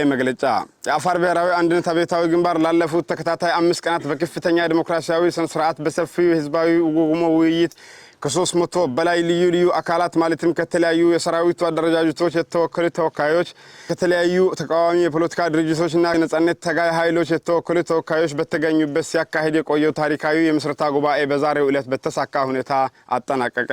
መግለጫ የአፋር ብሔራዊ አንድነት አብዮታዊ ግንባር ላለፉት ተከታታይ 5 ቀናት በከፍተኛ ዲሞክራሲያዊ ስርዓት በሰፊው ህዝባዊ ውይይት ከ300 በላይ ልዩ አካላት ማለትም ከተለያዩ የሰራዊቱ አደረጃጀቶች የተወከሉ ተወካዮች ከተለያዩ ተቃዋሚ የፖለቲካ ድርጅቶችና ነጻነት ታጋይ ኃይሎች የተወከሉ ተወካዮች በተገኙበት ሲያካሂድ የቆየው ታሪካዊ የምስረታ ጉባኤ በዛሬው ዕለት በተሳካ ሁኔታ አጠናቀቀ።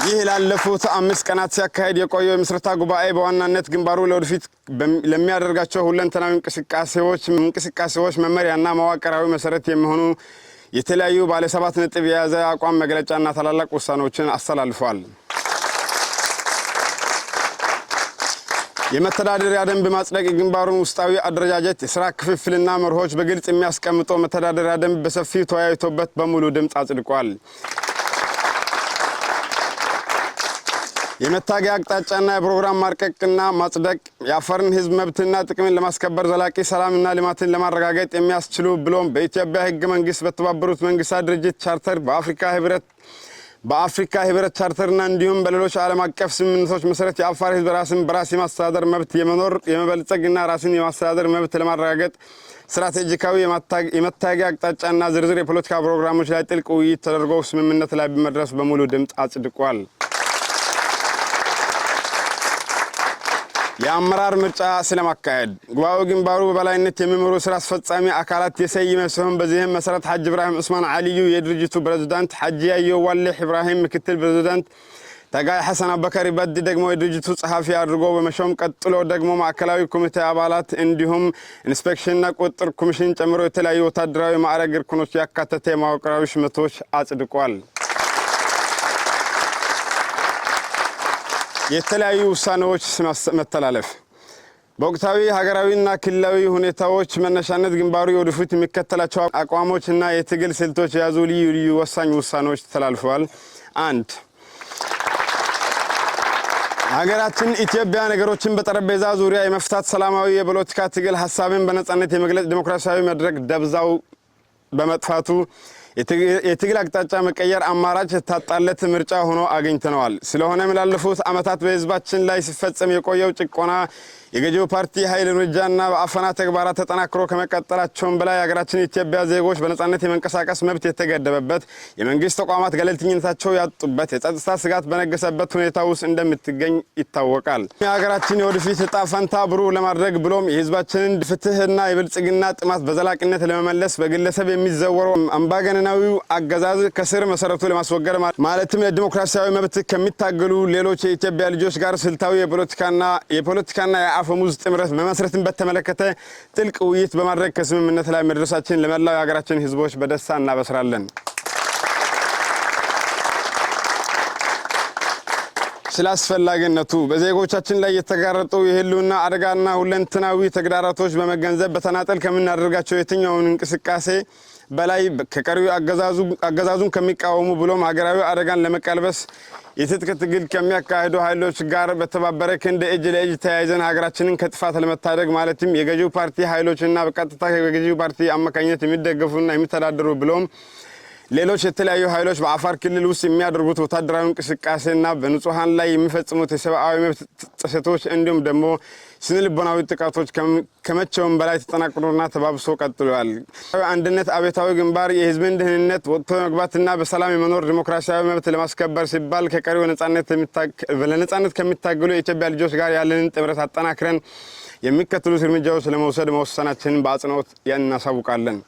ይህ ላለፉት 5 ቀናት ሲያካሂድ የቆየው የምስረታ ጉባኤ በዋናነት ግንባሩ ለወደፊት ለሚያደርጋቸው ሁለንተናዊ እንቅስቃሴዎች መመሪያና መዋቅራዊ መሰረት የሚሆኑ የተለያዩ ባለ 7 ነጥብ የያዘ አቋም መግለጫና ታላላቅ ውሳኔዎችን አስተላልፏል። የመተዳደሪያ ደንብ ማጽደቅ ግንባሩን ውስጣዊ አደረጃጀት የሥራ ክፍፍልና መርሆች በግልጽ የሚያስቀምጠው መተዳደሪያ ደንብ በሰፊው ተወያይቶበት በሙሉ ድምጽ አጽድቋል። የመታገያ አቅጣጫና የፕሮግራም ማርቀቅና ማጽደቅ የአፋርን ህዝብ መብትና ጥቅምን ለማስከበር ዘላቂ ሰላምና ልማትን ለማረጋገጥ የሚያስችሉ ብሎም በኢትዮጵያ ህገ መንግስት በተባበሩት መንግስታት ድርጅት ቻርተር በአፍሪካ ህብረት ቻርተርና እንዲሁም በሌሎች ዓለም አቀፍ ስምምነቶች መሰረት የአፋር ህዝብ ራስን በራስ የማስተዳደር መብት የመኖር የመበልጸግና ራስን የማስተዳደር መብት ለማረጋገጥ ስትራቴጂካዊ የመታገያ አቅጣጫና ዝርዝር የፖለቲካ ፕሮግራሞች ላይ ጥልቅ ውይይት ተደርጎ ስምምነት ላይ በመድረስ በሙሉ ድምጽ አጽድቋል። የአመራር ምርጫ ስለማካሄድ ጉባኤው ግንባሩ በበላይነት የሚመሩ ስራ አስፈጻሚ አካላት የሰየመ ሲሆን በዚህም መሰረት ሐጂ ኢብራሂም ዑስማን አልዩ የድርጅቱ ፕሬዝዳንት፣ ሐጂ ያየው ዋሌህ ኢብራሂም ምክትል ፕሬዝዳንት፣ ታጋይ ሐሰን አበከሪ በዲ ደግሞ የድርጅቱ ጸሐፊ አድርጎ በመሾም ቀጥሎ ደግሞ ማዕከላዊ ኮሚቴ አባላት እንዲሁም ኢንስፔክሽንና ቁጥጥር ኮሚሽን ጨምሮ የተለያዩ ወታደራዊ ማዕረግ እርከኖች ያካተተ መዋቅራዊ ሹመቶች አጽድቋል። የተለያዩ ውሳኔዎች መተላለፍ በወቅታዊ ሀገራዊና ክልላዊ ሁኔታዎች መነሻነት ግንባሩ ወደፊት የሚከተላቸው አቋሞችና የትግል ስልቶች የያዙ ልዩ ወሳኝ ውሳኔዎች ተላልፈዋል። 1 ሀገራችን ኢትዮጵያ ነገሮችን በጠረጴዛ ዙሪያ የመፍታት ሰላማዊ የፖለቲካ ትግል ሐሳብን በነጻነት የመግለጽ ዲሞክራሲያዊ መድረክ ደብዛው በመጥፋቱ የትግል አቅጣጫ መቀየር አማራጭ የታጣለት ምርጫ ሆኖ አግኝተነዋል። ስለሆነም ላለፉት ዓመታት በህዝባችን ላይ ሲፈጸም የቆየው ጭቆና የገዢው ፓርቲ ኃይል እርምጃና በአፈና ተግባራት ተጠናክሮ ከመቀጠላቸውም በላይ ሀገራችን ኢትዮጵያ ዜጎች በነጻነት የመንቀሳቀስ መብት የተገደበበት የመንግስት ተቋማት ገለልተኝነታቸው ያጡበት የጸጥታ ስጋት በነገሰበት ሁኔታ ውስጥ እንደምትገኝ ይታወቃል። የሀገራችን የወደፊት ዕጣ ፈንታ ብሩህ ለማድረግ ብሎም የህዝባችንን ፍትህና የብልጽግና ጥማት በዘላቂነት ለመመለስ በግለሰብ የሚዘወረው አምባገነናዊው አገዛዝ ከስር መሰረቱ ለማስወገድ ማለትም ለዲሞክራሲያዊ መብት ከሚታገሉ ሌሎች የኢትዮጵያ ልጆች ጋር ስልታዊ የፖለቲካና የአፈሙዝ ጥምረት መመስረትን በተመለከተ ጥልቅ ውይይት በማድረግ ከስምምነት ላይ መድረሳችን ለመላው የሀገራችን ህዝቦች በደስታ እናበስራለን። ስላስፈላጊነቱ በዜጎቻችን ላይ የተጋረጡ የህልውና አደጋና ሁለንተናዊ ተግዳሮቶች በመገንዘብ በተናጠል ከምናደርጋቸው የትኛውን እንቅስቃሴ በላይ ከቀሪው አገዛዙን ከሚቃወሙ ብሎም ሀገራዊ አደጋን ለመቀልበስ የትጥቅ ትግል ከሚያካሂዱ ኃይሎች ጋር በተባበረ ክንድ እጅ ለእጅ ተያይዘን ሀገራችንን ከጥፋት ለመታደግ ማለትም የገዢው ፓርቲ ኃይሎችና በቀጥታ የገዢው ፓርቲ አማካኝነት የሚደገፉና የሚተዳደሩ ብሎም ሌሎች የተለያዩ ኃይሎች በአፋር ክልል ውስጥ የሚያደርጉት ወታደራዊ እንቅስቃሴና በንጹሃን ላይ የሚፈጽሙት የሰብአዊ መብት ጥሰቶች እንዲሁም ደግሞ ስነልቦናዊ ጥቃቶች ከመቼውም በላይ ተጠናክሮና ተባብሶ ቀጥሏል። አንድነት አብዮታዊ ግንባር የህዝብን ደህንነት ወጥቶ መግባትና በሰላም የመኖር ዲሞክራሲያዊ መብት ለማስከበር ሲባል ከቀሪው ለነጻነት ከሚታገሉ የኢትዮጵያ ልጆች ጋር ያለንን ጥምረት አጠናክረን የሚከተሉት እርምጃዎች ለመውሰድ መወሰናችንን በአጽንኦት እናሳውቃለን።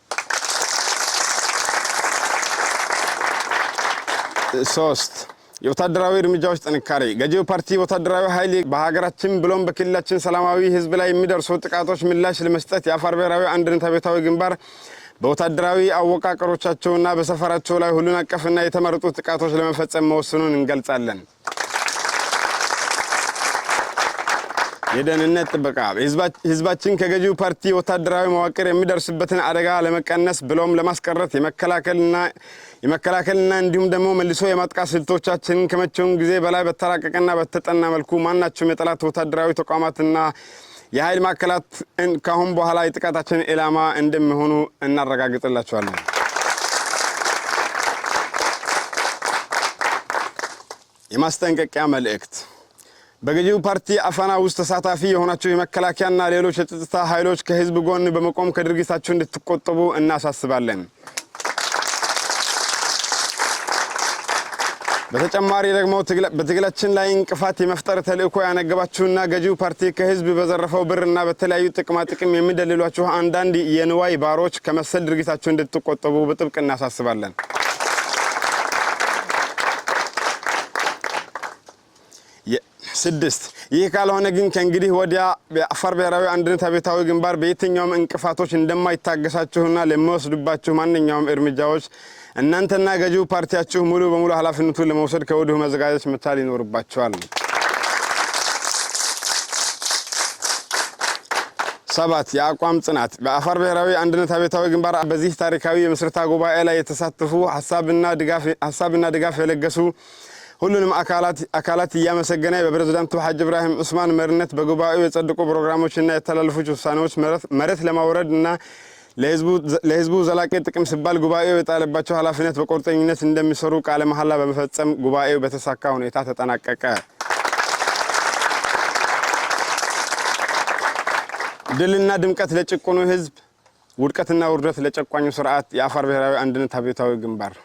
3 የወታደራዊ እርምጃዎች ጥንካሬ ገዢው ፓርቲ ወታደራዊ ኃይል በሀገራችን ብሎም በክልላችን ሰላማዊ ህዝብ ላይ የሚደርሱ ጥቃቶች ምላሽ ለመስጠት የአፋር ብሔራዊ አንድነት አብዮታዊ ግንባር በወታደራዊ አወቃቀሮቻቸውና በሰፈራቸው ላይ ሁሉን አቀፍና የተመረጡ ጥቃቶች ለመፈጸም መወሰኑን እንገልጻለን። የደህንነት ጥበቃ ህዝባችን ከገዢው ፓርቲ ወታደራዊ መዋቅር የሚደርስበትን አደጋ ለመቀነስ ብሎም ለማስቀረት የመከላከልና እንዲሁም ደግሞ መልሶ የማጥቃት ስልቶቻችንን ከመቼውም ጊዜ በላይ በተራቀቀና በተጠና መልኩ ማናቸውም የጠላት ወታደራዊ ተቋማትና የኃይል ማዕከላት ካሁን በኋላ የጥቃታችን ኢላማ እንደሚሆኑ እናረጋግጥላችኋለን። የማስጠንቀቂያ መልእክት በገዢው ፓርቲ አፋና ውስጥ ተሳታፊ የሆናችሁ የመከላከያና ሌሎች የጸጥታ ኃይሎች ከህዝብ ጎን በመቆም ከድርጊታችሁ እንድትቆጠቡ እናሳስባለን። በተጨማሪ ደግሞ በትግላችን ላይ እንቅፋት የመፍጠር ተልእኮ ያነገባችሁና ገዢው ፓርቲ ከህዝብ በዘረፈው ብርና በተለያዩ ጥቅም የሚደልሏችሁ አንዳንድ የንዋይ ባሮች ከመሰል ድርጊታችሁ እንድትቆጠቡ በጥብቅ እናሳስባለን። ስድስት ይህ ካልሆነ ግን ከእንግዲህ ወዲያ በአፋር ብሔራዊ አንድነት አብዮታዊ ግንባር በየትኛውም እንቅፋቶች እንደማይታገሳችሁና ለሚወስዱባችሁ ማንኛውም እርምጃዎች እናንተና ገዢው ፓርቲያችሁ ሙሉ በሙሉ ኃላፊነቱን ለመውሰድ ከወዲሁ መዘጋጀት መቻል ይኖርባችኋል። 7 የአቋም ጽናት በአፋር ብሔራዊ አንድነት አብዮታዊ ግንባር በዚህ ታሪካዊ የምስረታ ጉባኤ ላይ የተሳተፉ ሐሳብና ድጋፍ የለገሱ ሁሉንም አካላት እያመሰገነ በፕሬዝዳንቱ ሐጂ ኢብራሂም ዑስማን መሪነት በጉባኤው የጸደቁ ፕሮግራሞችና የተላለፉ ውሳኔዎች መሬት ለማውረድና ለህዝቡ ዘላቂ ጥቅም ሲባል ጉባኤው የጣለባቸው ኃላፊነት በቁርጠኝነት እንደሚሰሩ ቃለ መሐላ በመፈጸም ጉባኤው በተሳካ ሁኔታ ተጠናቀቀ። ድልና ድምቀት ለጭቁኑ ህዝብ፣ ውድቀትና ውርደት ለጨቋኙ ስርዓት። የአፋር ብሔራዊ አንድነት አብዮታዊ ግንባር